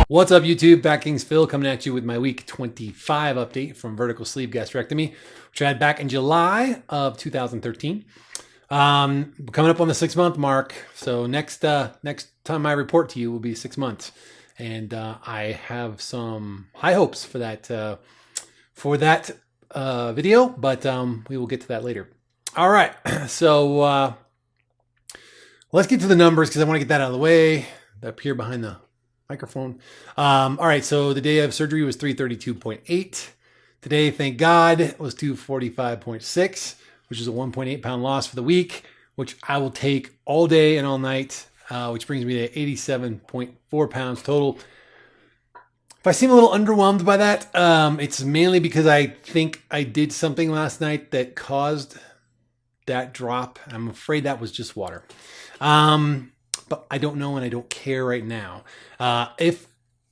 What's up, YouTube? FatKings Phil coming at you with my week 25 update from vertical sleeve gastrectomy, which I had back in July of 2013. Coming up on the 6-month mark. So next time I report to you will be 6 months. And I have some high hopes for that video, but we will get to that later. All right, so let's get to the numbers because I want to get that out of the way. Up here behind the microphone. All right, so the day of surgery was 332.8. Today, thank God, was 245.6, which is a 1.8 pound loss for the week, which I will take all day and all night, which brings me to 87.4 pounds total. If I seem a little underwhelmed by that, it's mainly because I think I did something last night that caused that drop. I'm afraid that was just water. But I don't know and I don't care right now. If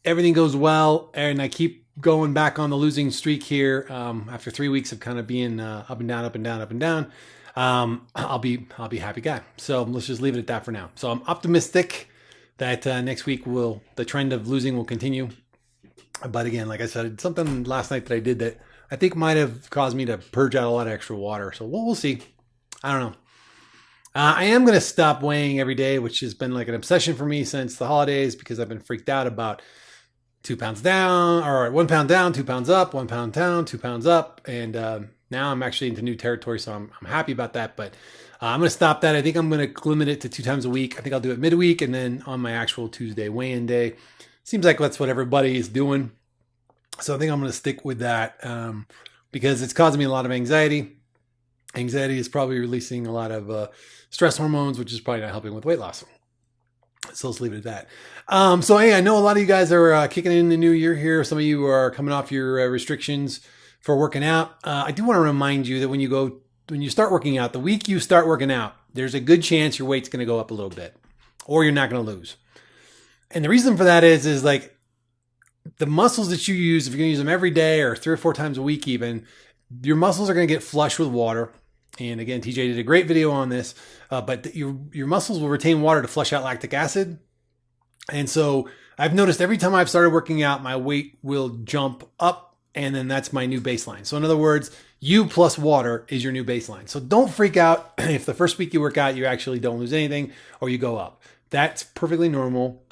everything goes well and I keep going back on the losing streak here, after 3 weeks of kind of being up and down, up and down, up and down, I'll be a happy guy. So let's just leave it at that for now. So I'm optimistic that next week the trend of losing will continue. But again, like I said, something last night that I did that I think might have caused me to purge out a lot of extra water. So we'll see. I don't know. I am going to stop weighing every day, which has been like an obsession for me since the holidays because I've been freaked out about 2 pounds down, or 1 pound down, 2 pounds up, 1 pound down, 2 pounds up. And now I'm actually into new territory, so I'm happy about that. But I'm going to stop that. I think I'm going to limit it to 2 times a week. I think I'll do it midweek and then on my actual Tuesday weigh-in day. Seems like that's what everybody is doing. So I think I'm going to stick with that because it's causing me a lot of anxiety. Anxiety is probably releasing a lot of stress hormones, which is probably not helping with weight loss. So let's leave it at that. So hey, I know a lot of you guys are kicking in the new year here. Some of you are coming off your restrictions for working out. I do want to remind you that when you start working out, the week you start working out, there's a good chance your weight's going to go up a little bit, or you're not going to lose. And the reason for that is like the muscles that you use, if you're going to use them every day or 3 or 4 times a week even, your muscles are going to get flushed with water. And again, TJ did a great video on this, but your muscles will retain water to flush out lactic acid. And so I've noticed every time I've started working out, my weight will jump up, and then that's my new baseline. So in other words, you plus water is your new baseline. So don't freak out if the first week you work out, you actually don't lose anything or you go up. That's perfectly normal.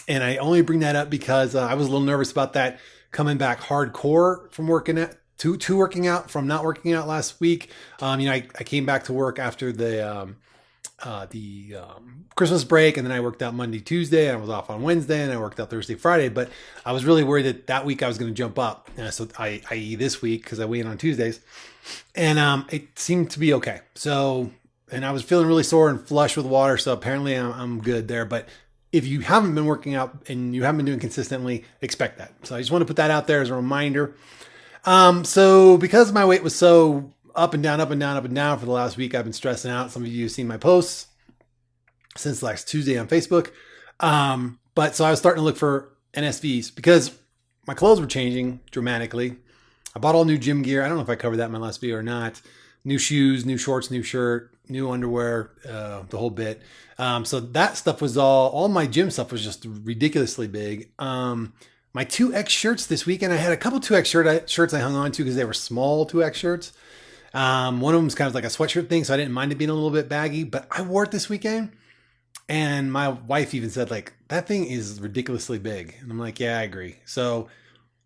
And I only bring that up because I was a little nervous about that coming back hardcore from working out. To working out from not working out last week. I came back to work after the Christmas break, and then I worked out Monday, Tuesday. I was off on Wednesday, and I worked out Thursday, Friday. But I was really worried that week I was going to jump up. So i.e. this week, because I weigh in on Tuesdays, and it seemed to be okay. So, and I was feeling really sore and flush with water. So apparently I'm good there. But if you haven't been working out and you haven't been doing consistently, expect that. So I just want to put that out there as a reminder. So because my weight was so up and down, up and down, up and down for the last week, I've been stressing out. Some of you have seen my posts since last Tuesday on Facebook. But so I was starting to look for NSVs because my clothes were changing dramatically. I bought all new gym gear. I don't know if I covered that in my last video or not. New shoes, new shorts, new shirt, new underwear, the whole bit. So that stuff was all my gym stuff was just ridiculously big. My 2X shirts this weekend, I had a couple 2X shirts I hung on to because they were small 2X shirts. One of them was kind of like a sweatshirt thing, so I didn't mind it being a little bit baggy, but I wore it this weekend. And my wife even said, like, that thing is ridiculously big. And I'm like, yeah, I agree. So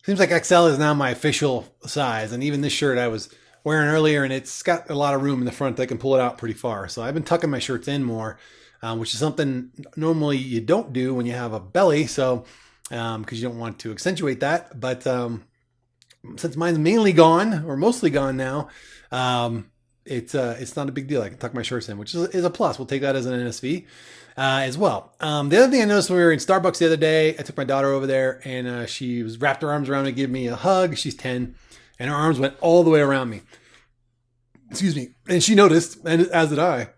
seems like XL is now my official size. And even this shirt I was wearing earlier, and it's got a lot of room in the front that I can pull it out pretty far. So I've been tucking my shirts in more, which is something normally you don't do when you have a belly. So because you don't want to accentuate that. But since mine's mainly gone or mostly gone now, it's not a big deal. I can tuck my shirts in, which is a plus. We'll take that as an NSV as well. The other thing I noticed when we were in Starbucks the other day, I took my daughter over there and she was wrapped her arms around me to give me a hug. She's 10 and her arms went all the way around me. Excuse me. And she noticed, and as did I.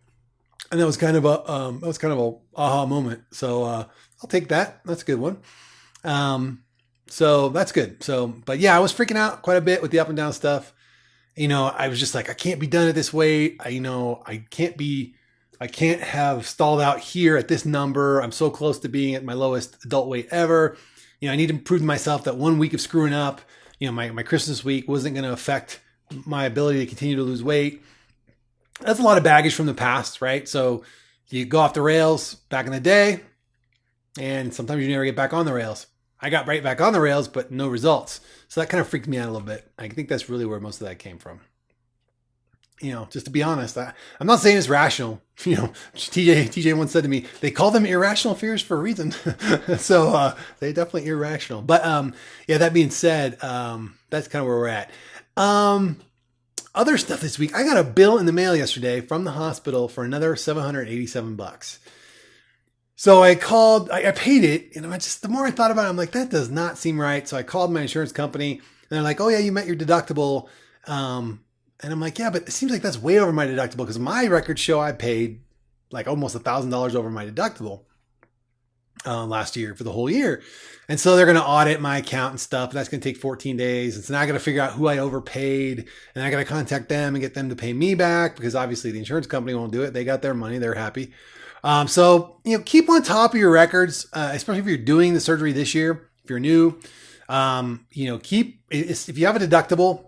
And that was kind of a aha moment. So I'll take that. That's a good one. So that's good. So, but yeah, I was freaking out quite a bit with the up and down stuff. I was just like, I can't be done at this weight. I I can't have stalled out here at this number. I'm so close to being at my lowest adult weight ever. I need to prove to myself that 1 week of screwing up, my Christmas week wasn't going to affect my ability to continue to lose weight. That's a lot of baggage from the past, right? So you go off the rails back in the day, and sometimes you never get back on the rails. I got right back on the rails, but no results. So that kind of freaked me out a little bit. I think that's really where most of that came from. Just to be honest, I'm not saying it's rational. TJ once said to me, they call them irrational fears for a reason. So they're definitely irrational. But yeah, that being said, that's kind of where we're at. Other stuff this week. I got a bill in the mail yesterday from the hospital for another $787. So I called, I paid it, and the more I thought about it, I'm like, that does not seem right. So I called my insurance company, and they're like, oh yeah, you met your deductible. And I'm like, yeah, but it seems like that's way over my deductible, because my records show I paid like almost $1,000 over my deductible last year for the whole year. And so they're going to audit my account and stuff. And that's going to take 14 days. And so now I got to figure out who I overpaid, and I got to contact them and get them to pay me back, because obviously the insurance company won't do it. They got their money. They're happy. So, keep on top of your records, especially if you're doing the surgery this year, if you're new. If you have a deductible,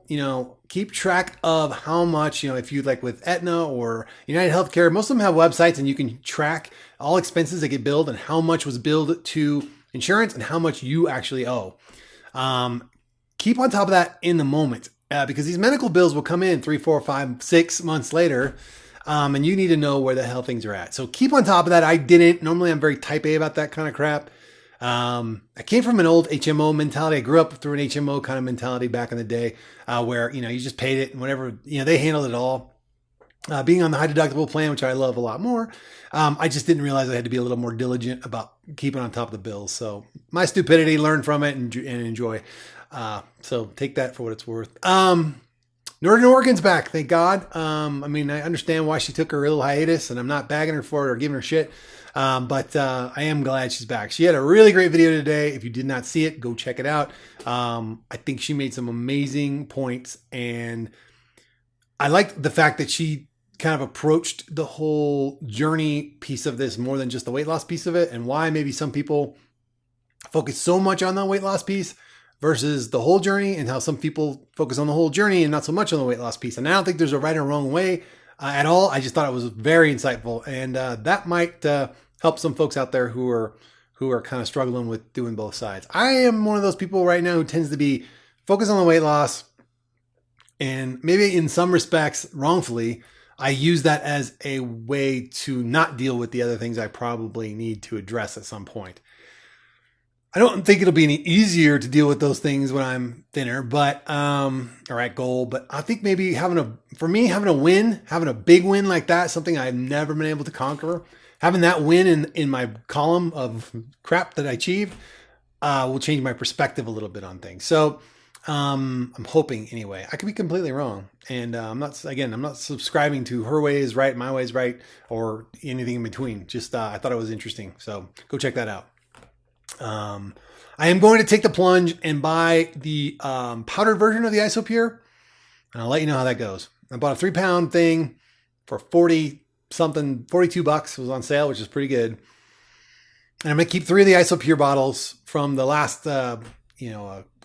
keep track of how much, if you like with Aetna or United Healthcare, most of them have websites, and you can track all expenses that get billed and how much was billed to insurance and how much you actually owe. Keep on top of that in the moment, because these medical bills will come in 3, 4, 5, 6 months later. And you need to know where the hell things are at. So keep on top of that. I didn't. Normally I'm very type A about that kind of crap. I came from an old HMO mentality. I grew up through an HMO kind of mentality back in the day, where, you just paid it and whatever, they handled it all. Being on the high deductible plan, which I love a lot more. I just didn't realize I had to be a little more diligent about keeping on top of the bills. So my stupidity, learn from it and enjoy. So take that for what it's worth. Northern Oregon's back, thank God. I understand why she took her little hiatus, and I'm not bagging her for it or giving her shit. But I am glad she's back. She had a really great video today. If you did not see it, go check it out. I think she made some amazing points, and I liked the fact that she kind of approached the whole journey piece of this more than just the weight loss piece of it, and why maybe some people focus so much on the weight loss piece versus the whole journey, and how some people focus on the whole journey and not so much on the weight loss piece. And I don't think there's a right or wrong way at all. I just thought it was very insightful, and that might help some folks out there who are kind of struggling with doing both sides. I am one of those people right now who tends to be focused on the weight loss, and maybe in some respects wrongfully, I use that as a way to not deal with the other things I probably need to address at some point. I don't think it'll be any easier to deal with those things when I'm thinner, but, or at goal, but I think maybe having a big win like that, something I've never been able to conquer, having that win in my column of crap that I achieved, will change my perspective a little bit on things. So, I'm hoping anyway. I could be completely wrong. And, I'm not subscribing to her way is right, my way is right, or anything in between. Just, I thought it was interesting. So go check that out. I am going to take the plunge and buy the powdered version of the Isopure, and I'll let you know how that goes. I bought a 3-pound thing for $42 was on sale, which is pretty good. And I'm going to keep 3 of the Isopure bottles from the last,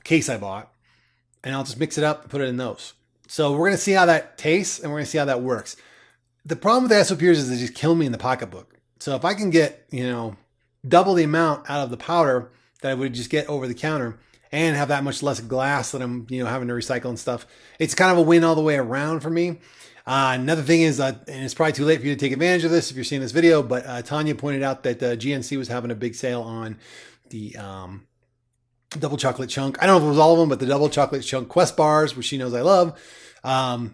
case I bought, and I'll just mix it up and put it in those. So we're going to see how that tastes, and we're going to see how that works. The problem with the Isopures is they just kill me in the pocketbook. So if I can get, double the amount out of the powder that I would just get over the counter, and have that much less glass that I'm, having to recycle and stuff, it's kind of a win all the way around for me. Another thing is, and it's probably too late for you to take advantage of this if you're seeing this video, but Tanya pointed out that GNC was having a big sale on the double chocolate chunk. I don't know if it was all of them, but the double chocolate chunk Quest bars, which she knows I love.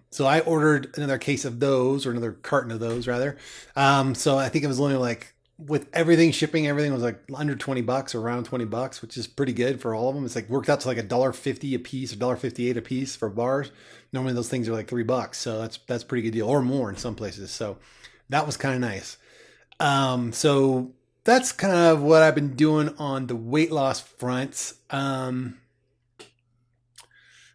So I ordered another case of those, or another carton of those rather. So I think it was only like, with everything shipping, everything was like under $20 or around $20, which is pretty good for all of them. It's like worked out to like $1.50 a piece or $1.58 a piece for bars. Normally those things are like $3. So that's a pretty good deal, or more in some places. So that was kind of nice. So that's kind of what I've been doing on the weight loss front.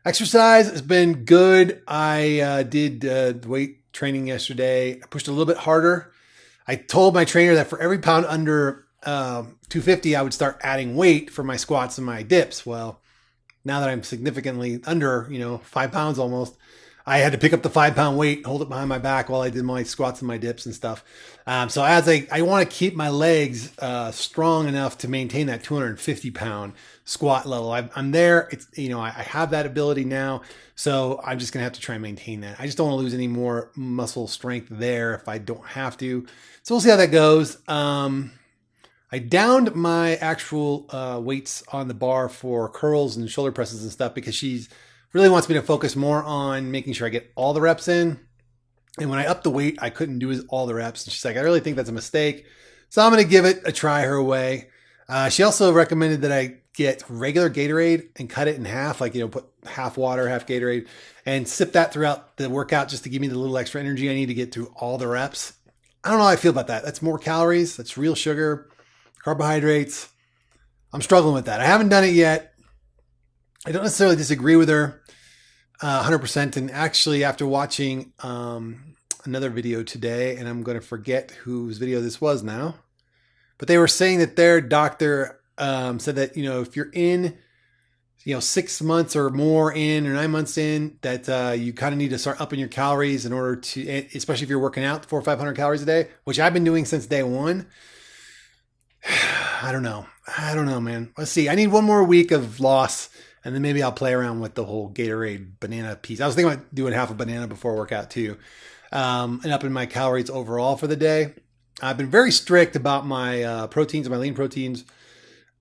Exercise has been good. I did weight training yesterday. I pushed a little bit harder. I told my trainer that for every pound under 250, I would start adding weight for my squats and my dips. Well, now that I'm significantly under, 5 pounds almost, I had to pick up the 5 pound weight, hold it behind my back while I did my squats and my dips and stuff. So as I want to keep my legs strong enough to maintain that 250 pound squat level. I'm there. It's, I have that ability now. So I'm just going to have to try and maintain that. I just don't want to lose any more muscle strength there if I don't have to. So we'll see how that goes. I downed my actual weights on the bar for curls and shoulder presses and stuff because she's really wants me to focus more on making sure I get all the reps in. And when I upped the weight, I couldn't do all the reps. And she's like, I really think that's a mistake. So I'm going to give it a try her way. She also recommended that I get regular Gatorade and cut it in half, like, put half water, half Gatorade, and sip that throughout the workout just to give me the little extra energy I need to get through all the reps. I don't know how I feel about that. That's more calories. That's real sugar, carbohydrates. I'm struggling with that. I haven't done it yet. I don't necessarily disagree with her 100%. And actually, after watching another video today, and I'm going to forget whose video this was now, but they were saying that their doctor said that, if you're in, 6 months or more in or 9 months in, that you kind of need to start upping your calories in order to, especially if you're working out 400 or 500 calories a day, which I've been doing since day one. I don't know, man. Let's see. I need one more week of loss, and then maybe I'll play around with the whole Gatorade banana piece. I was thinking about doing half a banana before workout too, and upping my calories overall for the day. I've been very strict about my proteins, my lean proteins,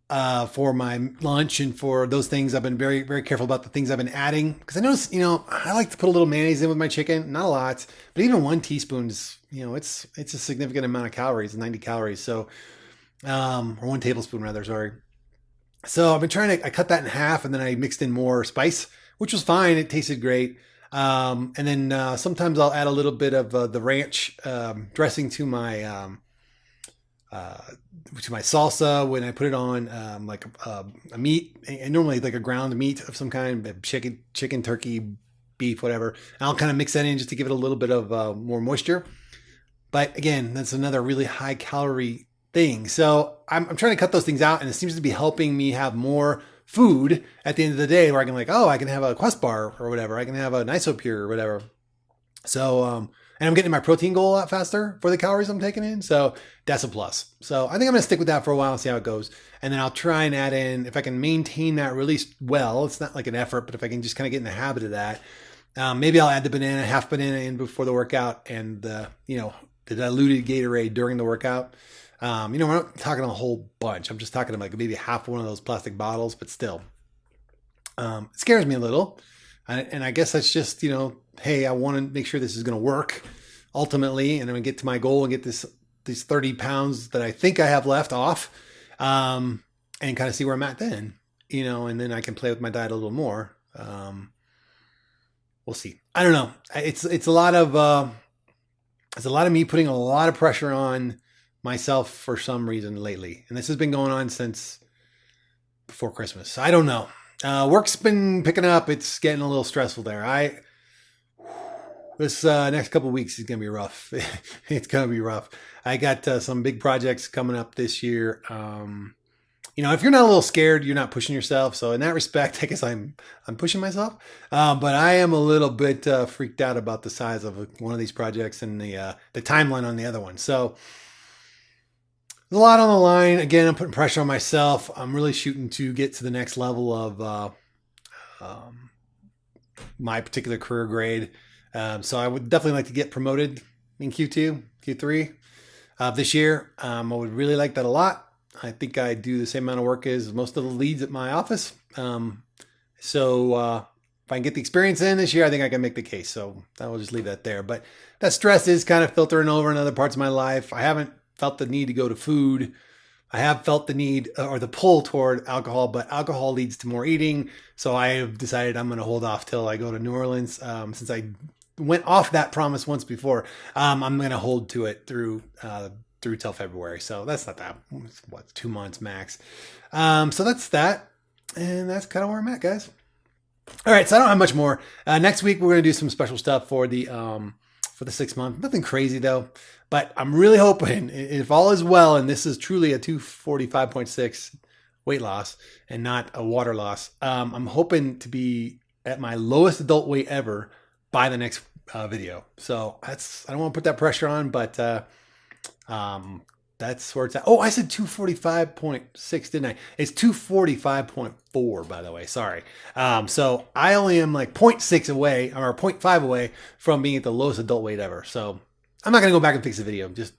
for my lunch and for those things. I've been very, very careful about the things I've been adding because I notice, I like to put a little mayonnaise in with my chicken, not a lot, but even 1 teaspoon is, it's a significant amount of calories, 90 calories. So, or 1 tablespoon rather, sorry. So I've been I cut that in half and then I mixed in more spice, which was fine. It tasted great. And then sometimes I'll add a little bit of the ranch dressing to my salsa when I put it on like a meat, and normally like a ground meat of some kind, chicken, turkey, beef, whatever. And I'll kind of mix that in just to give it a little bit of more moisture. But again, that's another really high calorie thing. So I'm trying to cut those things out, and it seems to be helping me have more food at the end of the day where I can I can have a Quest bar or whatever. I can have a Nisopure or whatever. So, and I'm getting my protein goal a lot faster for the calories I'm taking in. So that's a plus. So I think I'm going to stick with that for a while and see how it goes. And then I'll try and add in, if I can maintain that really well, it's not like an effort, but if I can just kind of get in the habit of that, maybe I'll add the half banana in before the workout, and the diluted Gatorade during the workout. We're not talking a whole bunch. I'm just talking about maybe half one of those plastic bottles, but still, it scares me a little. And I guess that's just, hey, I want to make sure this is going to work ultimately, and I'm going to get to my goal and get these 30 pounds that I think I have left off, and kind of see where I'm at then, and then I can play with my diet a little more. We'll see. I don't know. It's a lot of me putting a lot of pressure on myself for some reason lately. And this has been going on since before Christmas. I don't know. Work's been picking up. It's getting a little stressful there. This next couple of weeks is going to be rough. It's going to be rough. I got some big projects coming up this year. If you're not a little scared, you're not pushing yourself. So in that respect, I guess I'm pushing myself. But I am a little bit freaked out about the size of one of these projects and the timeline on the other one. So there's a lot on the line. Again, I'm putting pressure on myself. I'm really shooting to get to the next level of my particular career grade. So I would definitely like to get promoted in Q2, Q3 of this year. I would really like that a lot. I think I do the same amount of work as most of the leads at my office. So if I can get the experience in this year, I think I can make the case. So I will just leave that there. But that stress is kind of filtering over in other parts of my life. I haven't felt the need to go to food. I have felt the need or the pull toward alcohol, but alcohol leads to more eating. So I have decided I'm going to hold off till I go to New Orleans. Since I went off that promise once before, I'm going to hold to it through till February. So that's not that, 2 months max. So that's that. And that's kind of where I'm at, guys. All right. So I don't have much more. Next week, we're going to do some special stuff for the for the 6 month. Nothing crazy though, but I'm really hoping if all is well and this is truly a 245.6 weight loss and not a water loss, I'm hoping to be at my lowest adult weight ever by the next video. So I don't want to put that pressure on, but that's where it's at. Oh, I said 245.6, didn't I? It's 245.4, by the way. Sorry. So I only am like 0.6 away or 0.5 away from being at the lowest adult weight ever. So I'm not going to go back and fix the video. Just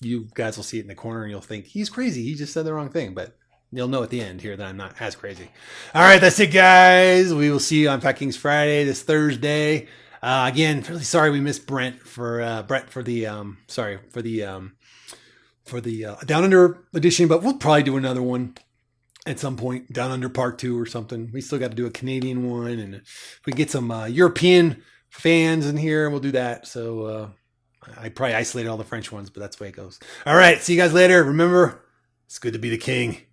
you guys will see it in the corner and you'll think he's crazy. He just said the wrong thing, but you'll know at the end here that I'm not as crazy. All right, that's it, guys. We will see you on FatKings Friday this Thursday. Again, really sorry we missed Brent for the Down Under edition, but we'll probably do another one at some point, Down Under Part 2 or something. We still got to do a Canadian one, and if we get some European fans in here, we'll do that. So I probably isolated all the French ones, but that's the way it goes. All right, see you guys later. Remember, it's good to be the king.